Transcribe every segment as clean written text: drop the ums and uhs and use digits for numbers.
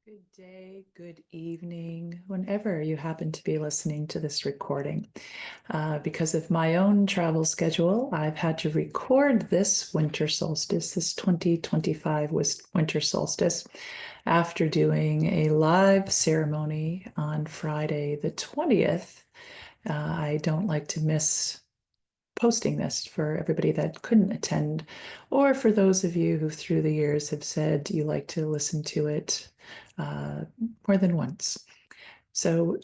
Good day, good evening, whenever you happen to be listening to this recording. Because of my own travel schedule, I've had to record this winter solstice, this 2025 winter solstice, after doing a live ceremony on Friday the 20th. I don't like to miss posting this for everybody that couldn't attend, or for those of you who through the years have said you like to listen to it uh, more than once. So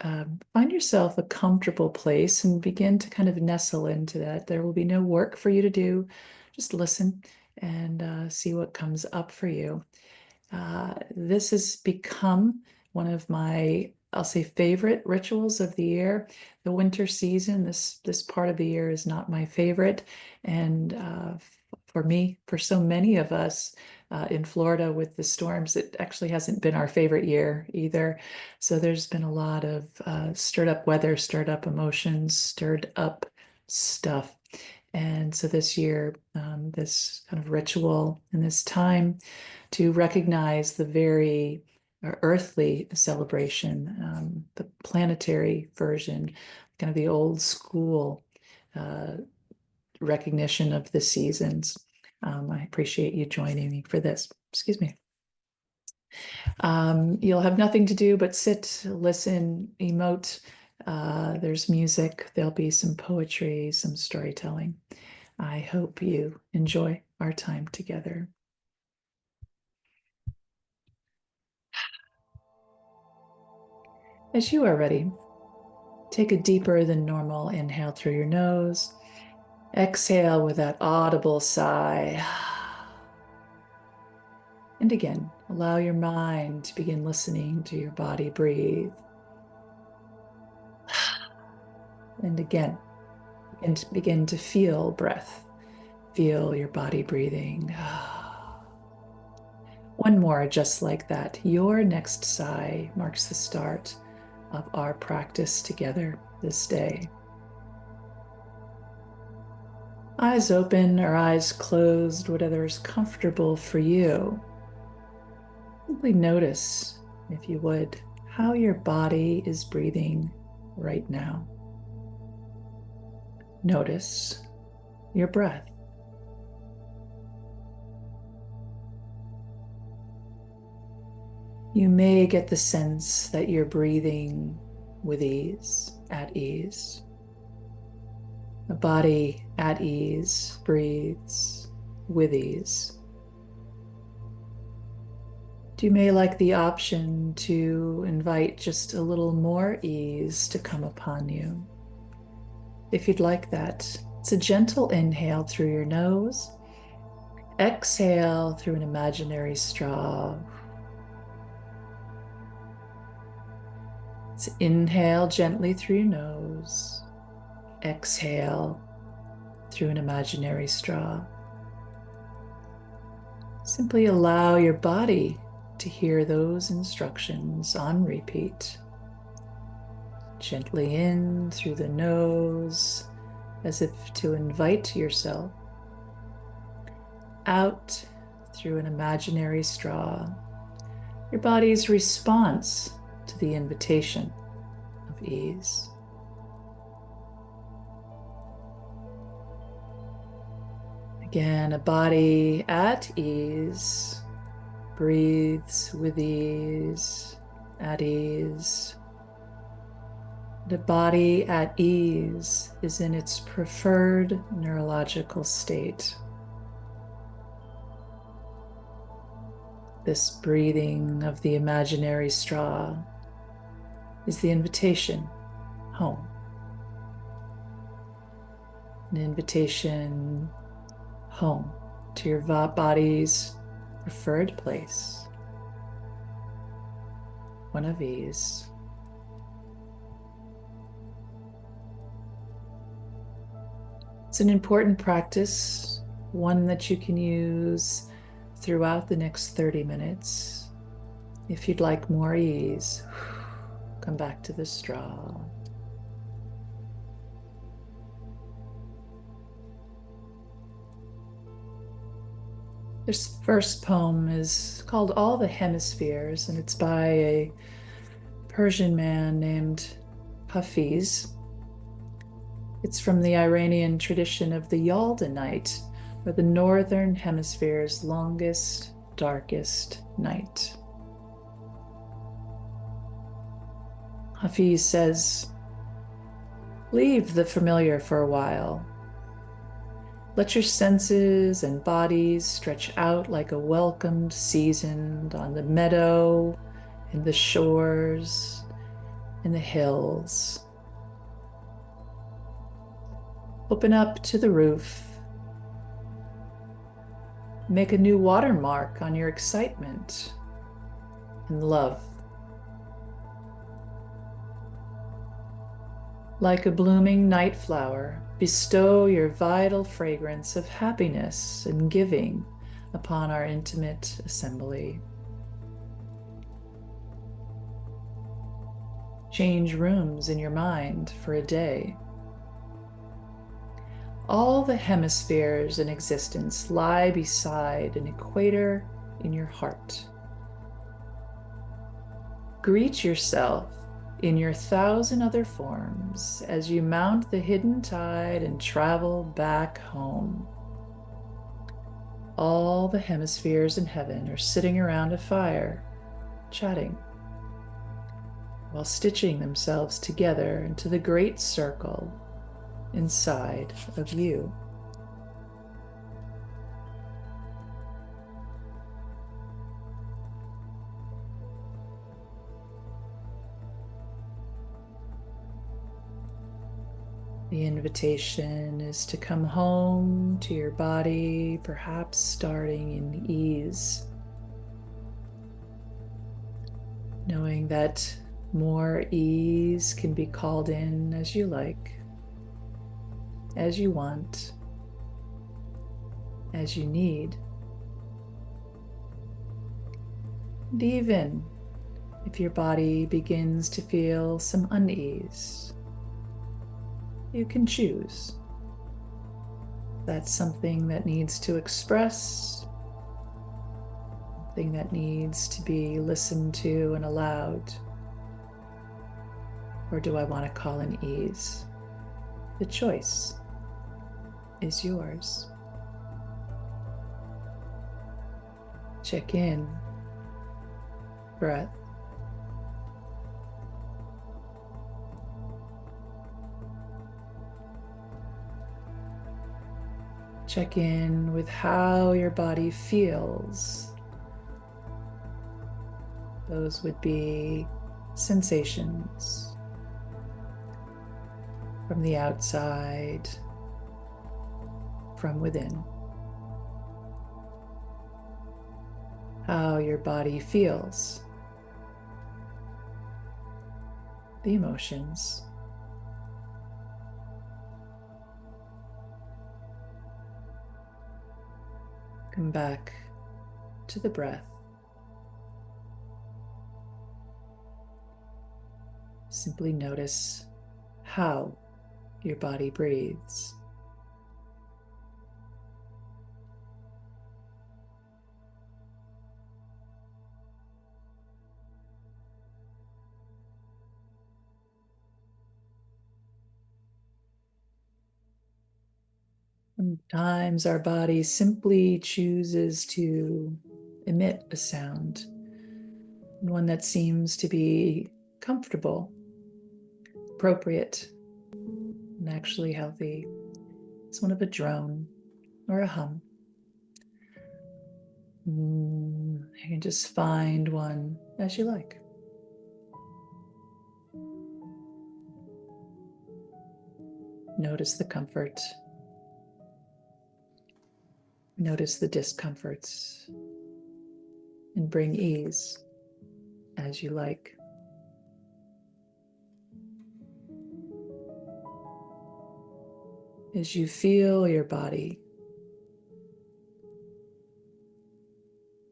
find yourself a comfortable place and begin to kind of nestle into that. There will be no work for you to do. Just listen and see what comes up for you. This has become one of my, I'll say, favorite rituals of the year. The winter season, this part of the year is not my favorite, and for me, for so many of us in Florida with the storms, it actually hasn't been our favorite year either. So there's been a lot of stirred up weather, stirred up emotions, stirred up stuff. And so this year, this kind of ritual and this time to recognize the very earthly celebration, the planetary version, kind of the old school uh, recognition of the seasons. I appreciate you joining me for this. Excuse me. You'll have nothing to do but sit, listen, emote. There's music, there'll be some poetry, some storytelling. I hope you enjoy our time together. As you are ready, take a deeper than normal inhale through your nose. Exhale with that audible sigh. And again, allow your mind to begin listening to your body breathe. And again, begin to feel breath. Feel your body breathing. One more just like that. Your next sigh marks the start of our practice together this day. Eyes open or eyes closed, whatever is comfortable for you. Simply notice, if you would, how your body is breathing right now. Notice your breath. You may get the sense that you're breathing with ease, at ease. The body at ease breathes with ease. You may like the option to invite just a little more ease to come upon you. If you'd like that, it's a gentle inhale through your nose. Exhale through an imaginary straw. It's inhale gently through your nose. Exhale through an imaginary straw. Simply allow your body to hear those instructions on repeat. Gently in through the nose, as if to invite yourself. Out through an imaginary straw. Your body's response to the invitation of ease. Again, a body at ease breathes with ease, at ease. The body at ease is in its preferred neurological state. This breathing of the imaginary straw is the invitation home. An invitation home to your body's preferred place, one of ease. It's an important practice, one that you can use throughout the next 30 minutes. If you'd like more ease, come back to the straw. This first poem is called All the Hemispheres, and it's by a Persian man named Hafiz. It's from the Iranian tradition of the Yalda night, or the northern hemisphere's longest, darkest night. Hafiz says, "Leave the familiar for a while. Let your senses and bodies stretch out like a welcomed season on the meadow, in the shores, in the hills. Open up to the roof. Make a new watermark on your excitement and love. Like a blooming night flower, bestow your vital fragrance of happiness and giving upon our intimate assembly. Change rooms in your mind for a day. All the hemispheres in existence lie beside an equator in your heart. Greet yourself in your thousand other forms as you mount the hidden tide and travel back home. All the hemispheres in heaven are sitting around a fire, chatting, while stitching themselves together into the great circle inside of you." The invitation is to come home to your body, perhaps starting in ease, knowing that more ease can be called in as you like, as you want, as you need. And even if your body begins to feel some unease, you can choose. That's something that needs to express, something that needs to be listened to and allowed. Or do I want to call in ease? The choice is yours. Check in, breath. Check in with how your body feels. Those would be sensations from the outside, from within. How your body feels. The emotions. Come back to the breath. Simply notice how your body breathes. Sometimes our body simply chooses to emit a sound, one that seems to be comfortable, appropriate, and actually healthy. It's one of a drone or a hum. You can just find one as you like. Notice the comfort. Notice the discomforts, and bring ease as you like. As you feel your body,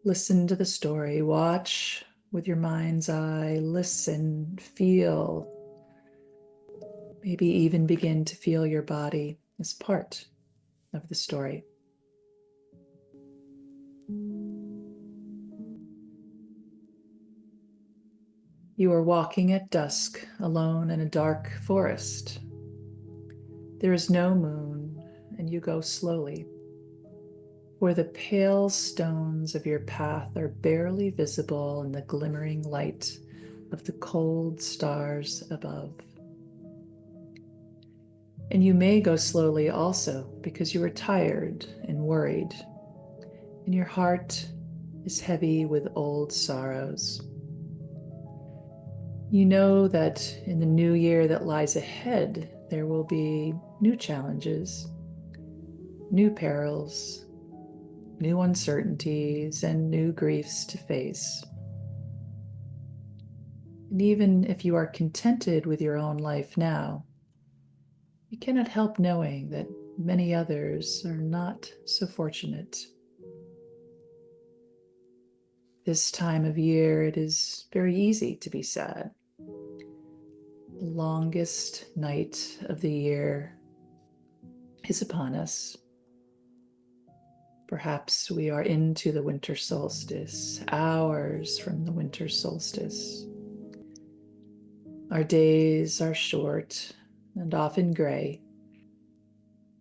listen to the story, watch with your mind's eye, listen, feel, maybe even begin to feel your body as part of the story. You are walking at dusk alone in a dark forest. There is no moon, and you go slowly, for the pale stones of your path are barely visible in the glimmering light of the cold stars above. And you may go slowly also because you are tired and worried, and your heart is heavy with old sorrows. You know that in the new year that lies ahead, there will be new challenges, new perils, new uncertainties, and new griefs to face. And even if you are contented with your own life now, you cannot help knowing that many others are not so fortunate. This time of year, it is very easy to be sad. The longest night of the year is upon us. Perhaps we are into the winter solstice, hours from the winter solstice. Our days are short and often gray,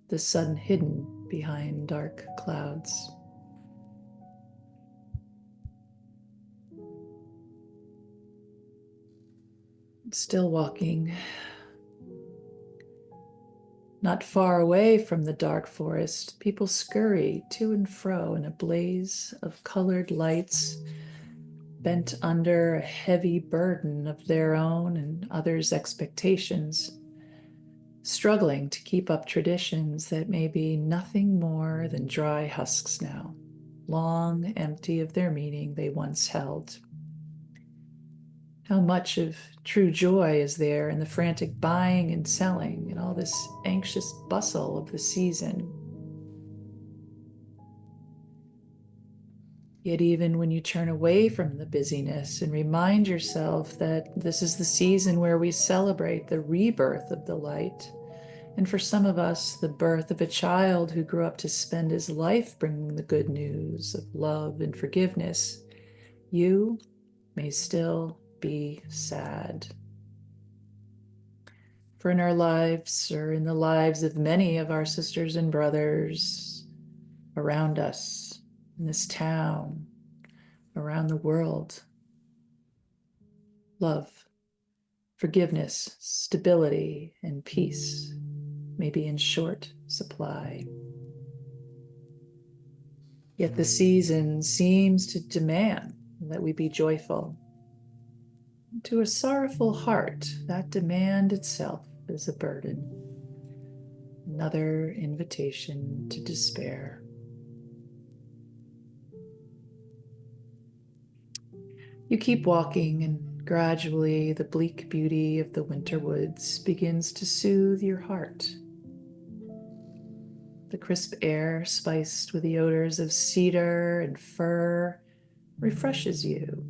the sun hidden behind dark clouds. Still walking, not far away from the dark forest, people scurry to and fro in a blaze of colored lights, bent under a heavy burden of their own and others' expectations, struggling to keep up traditions that may be nothing more than dry husks now, long empty of their meaning they once held. How much of true joy is there in the frantic buying and selling and all this anxious bustle of the season? Yet even when you turn away from the busyness and remind yourself that this is the season where we celebrate the rebirth of the light, and for some of us, the birth of a child who grew up to spend his life bringing the good news of love and forgiveness, you may still be sad. For in our lives, or in the lives of many of our sisters and brothers around us, in this town, around the world, love, forgiveness, stability, and peace may be in short supply. Yet the season seems to demand that we be joyful. To a sorrowful heart, that demand itself is a burden, another invitation to despair. You keep walking, and gradually the bleak beauty of the winter woods begins to soothe your heart. The crisp air, spiced with the odors of cedar and fir, refreshes you.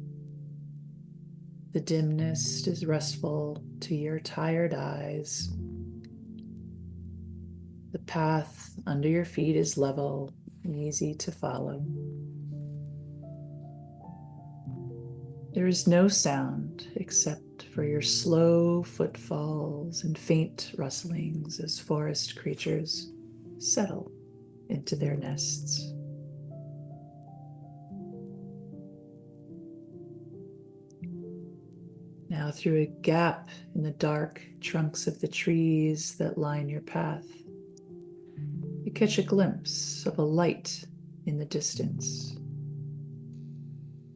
The dim mist is restful to your tired eyes. The path under your feet is level and easy to follow. There is no sound except for your slow footfalls and faint rustlings as forest creatures settle into their nests. Now, through a gap in the dark trunks of the trees that line your path, you catch a glimpse of a light in the distance.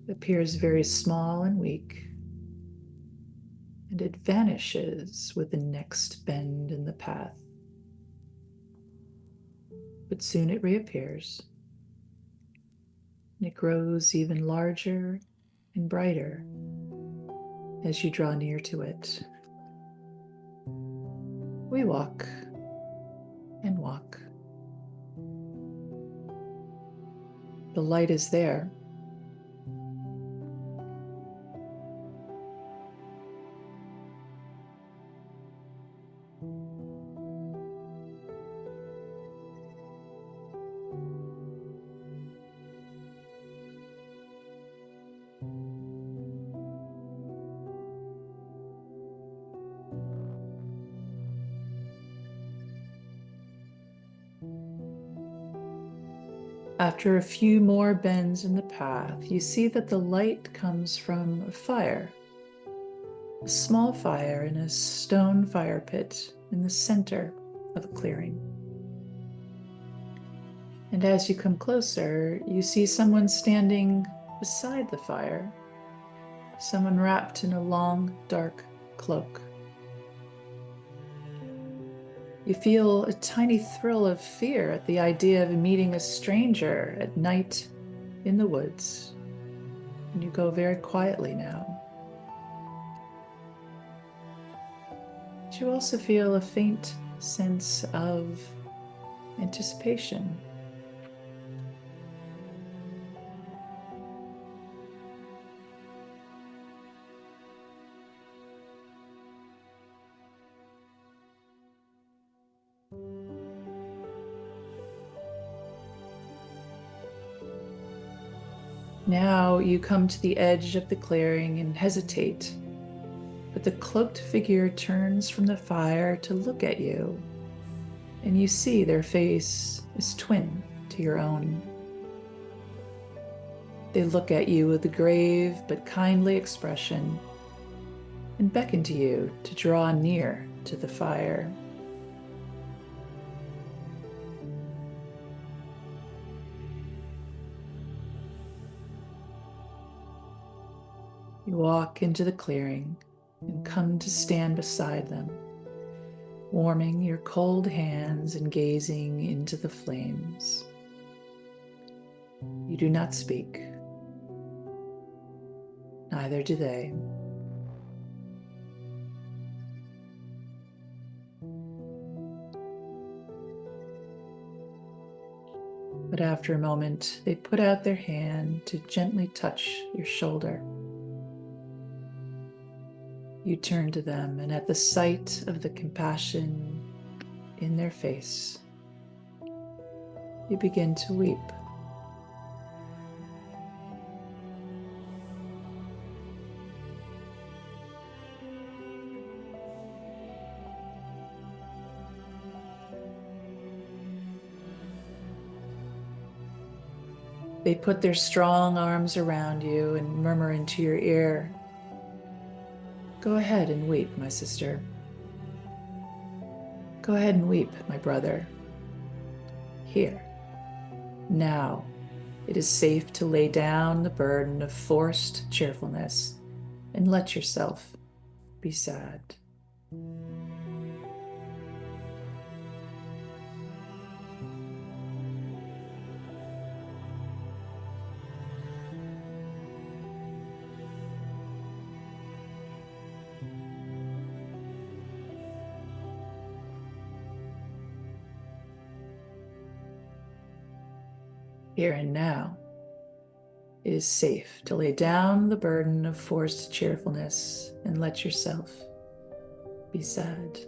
It appears very small and weak, and it vanishes with the next bend in the path. But soon it reappears, and it grows even larger and brighter as you draw near to it. We walk and walk. The light is there. After a few more bends in the path, you see that the light comes from a fire. A small fire in a stone fire pit in the center of a clearing. And as you come closer, you see someone standing beside the fire, someone wrapped in a long, dark cloak. You feel a tiny thrill of fear at the idea of meeting a stranger at night in the woods, and you go very quietly now. But you also feel a faint sense of anticipation. Now you come to the edge of the clearing and hesitate, but the cloaked figure turns from the fire to look at you, and you see their face is twin to your own. They look at you with a grave but kindly expression and beckon to you to draw near to the fire. You walk into the clearing and come to stand beside them, warming your cold hands and gazing into the flames. You do not speak, neither do they. But after a moment, they put out their hand to gently touch your shoulder. You turn to them, and at the sight of the compassion in their face, you begin to weep. They put their strong arms around you and murmur into your ear, "Go ahead and weep, my sister. Go ahead and weep, my brother. Here, now, it is safe to lay down the burden of forced cheerfulness and let yourself be sad." Here and now, it is safe to lay down the burden of forced cheerfulness and let yourself be sad.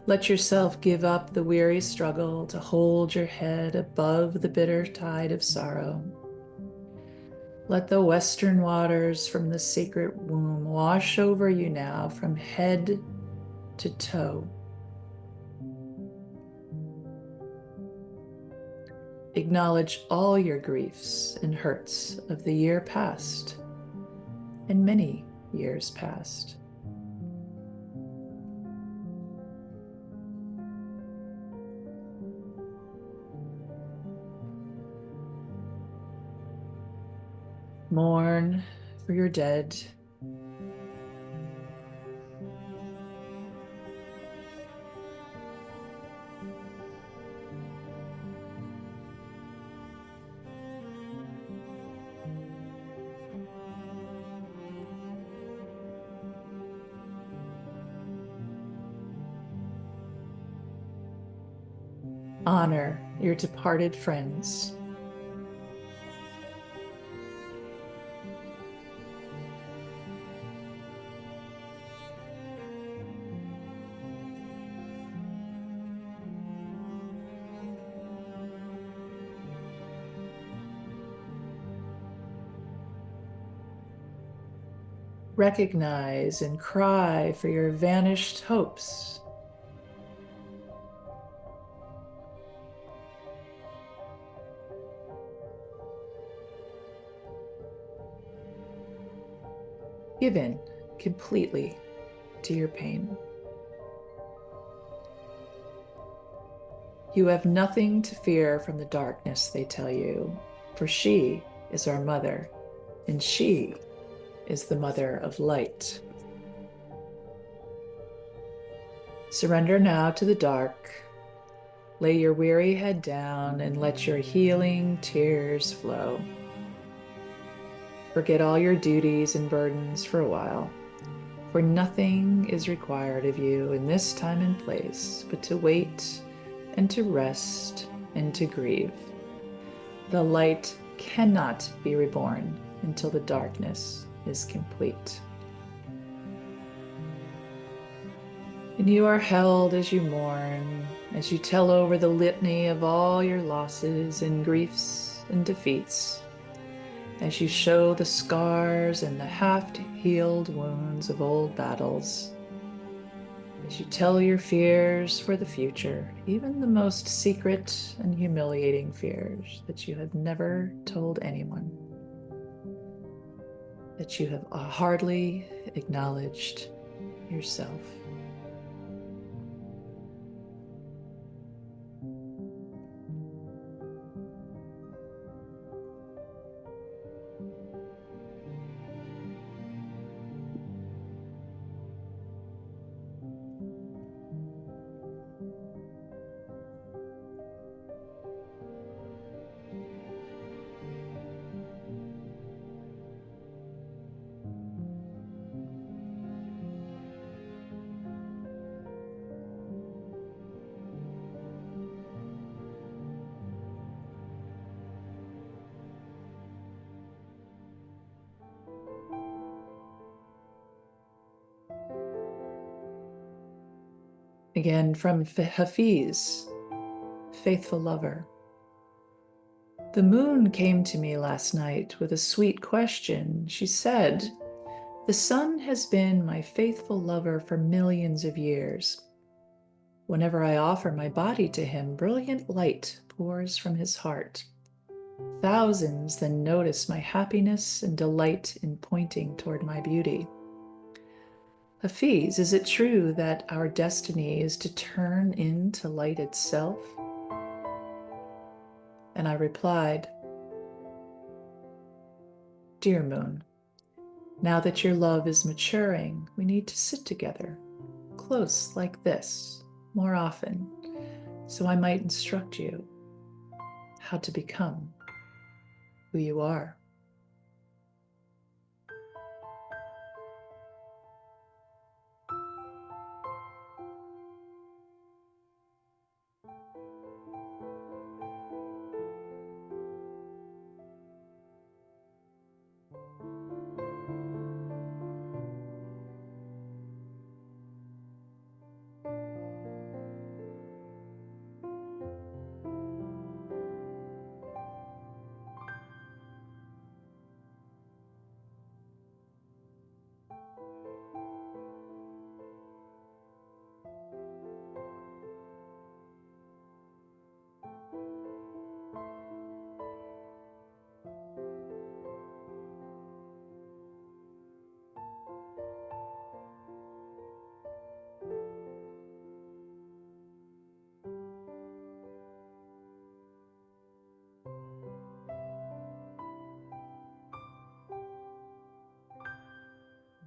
Let yourself give up the weary struggle to hold your head above the bitter tide of sorrow. Let the western waters from the sacred womb wash over you now from head to toe. Acknowledge all your griefs and hurts of the year past and many years past. Mourn for your dead. Honor your departed friends. Recognize and cry for your vanished hopes. Give in completely to your pain. You have nothing to fear from the darkness, they tell you, for she is our mother, and she is the mother of light. Surrender now to the dark. Lay your weary head down and let your healing tears flow. Forget all your duties and burdens for a while, for nothing is required of you in this time and place but to wait and to rest and to grieve. The light cannot be reborn until the darkness is complete. And you are held as you mourn, as you tell over the litany of all your losses and griefs and defeats, as you show the scars and the half-healed wounds of old battles, as you tell your fears for the future, even the most secret and humiliating fears that you have never told anyone, that you have hardly acknowledged yourself. Again from Hafiz, faithful lover. The moon came to me last night with a sweet question. She said, "The sun has been my faithful lover for millions of years. Whenever I offer my body to him, brilliant light pours from his heart. Thousands then notice my happiness and delight in pointing toward my beauty. Hafiz, is it true that our destiny is to turn into light itself?" And I replied, "Dear moon, now that your love is maturing, we need to sit together, close like this, more often, so I might instruct you how to become who you are."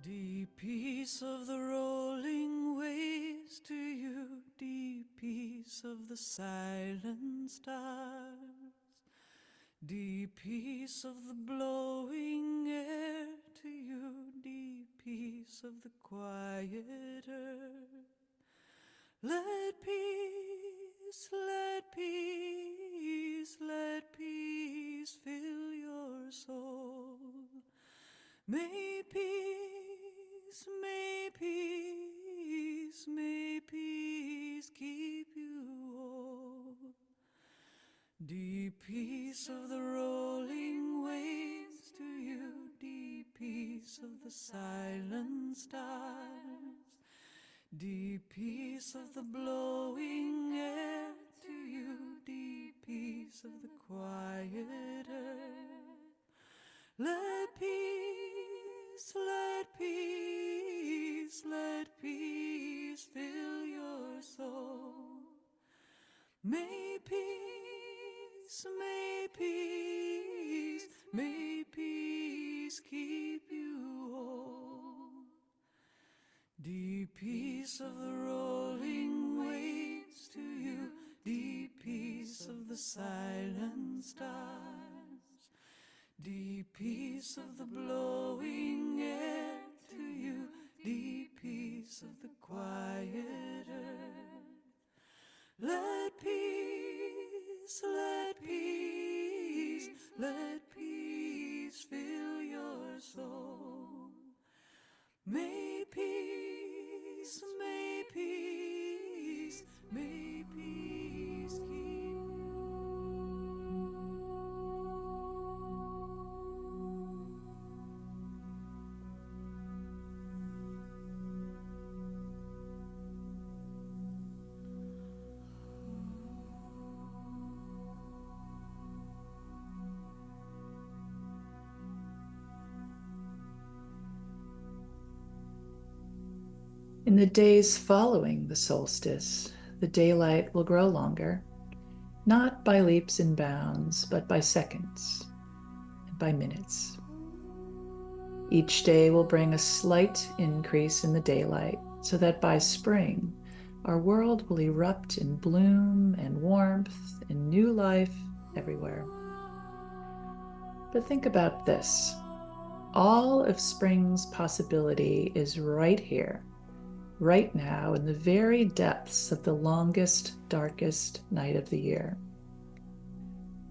Deep peace of the rolling waves to you, deep peace of the silent stars, deep peace of the blowing air to you, deep peace of the quiet earth. Let peace, let peace, let peace fill your soul. May peace, may peace, may peace keep you whole. Deep peace of the rolling waves to you, deep peace of the silent stars, deep peace of the blowing air to you, deep peace of the quiet earth. Let peace, let peace, May peace, may peace, may peace keep you whole. Deep peace of the rolling waves to you, deep peace of the silent stars, deep peace of the blowing air to you, deep peace of the quiet earth. Let peace, let peace, let peace fill your soul. May peace, may peace, may peace keep you. In the days following the solstice, the daylight will grow longer, not by leaps and bounds, but by seconds and by minutes. Each day will bring a slight increase in the daylight, so that by spring, our world will erupt in bloom and warmth and new life everywhere. But think about this. All of spring's possibility is right here, right now, in the very depths of the longest, darkest night of the year.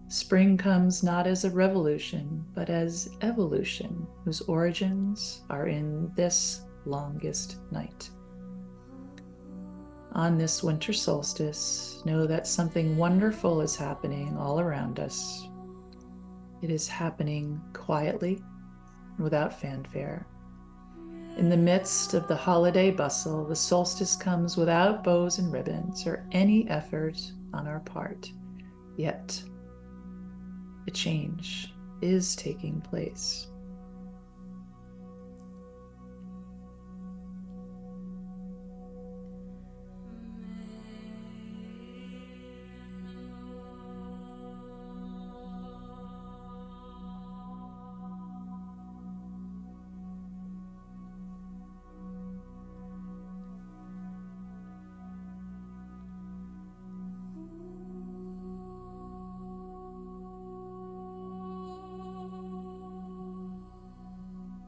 Spring comes not as a revolution, but as evolution, whose origins are in this longest night. On this winter solstice, know that something wonderful is happening all around us. It is happening quietly, without fanfare. In the midst of the holiday bustle, the solstice comes without bows and ribbons or any effort on our part. Yet, a change is taking place.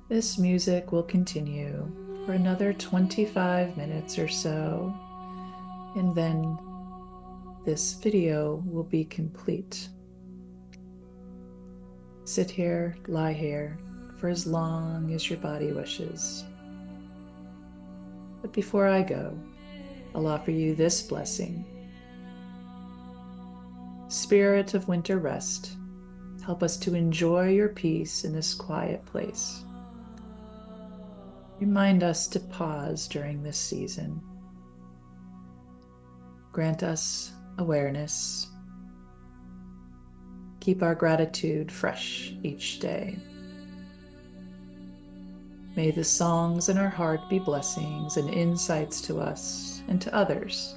This music will continue for another 25 minutes or so, and then this video will be complete. Sit here, lie here, for as long as your body wishes. But before I go, I'll offer you this blessing. Spirit of winter rest, help us to enjoy your peace in this quiet place. Remind us to pause during this season. Grant us awareness. Keep our gratitude fresh each day. May the songs in our heart be blessings and insights to us and to others,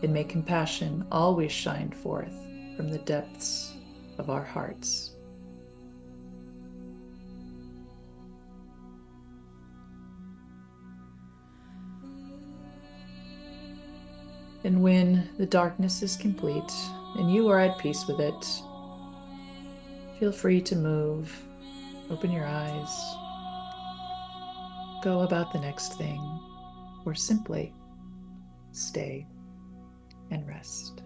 and may compassion always shine forth from the depths of our hearts. And when the darkness is complete and you are at peace with it, feel free to move, open your eyes, go about the next thing, or simply stay and rest.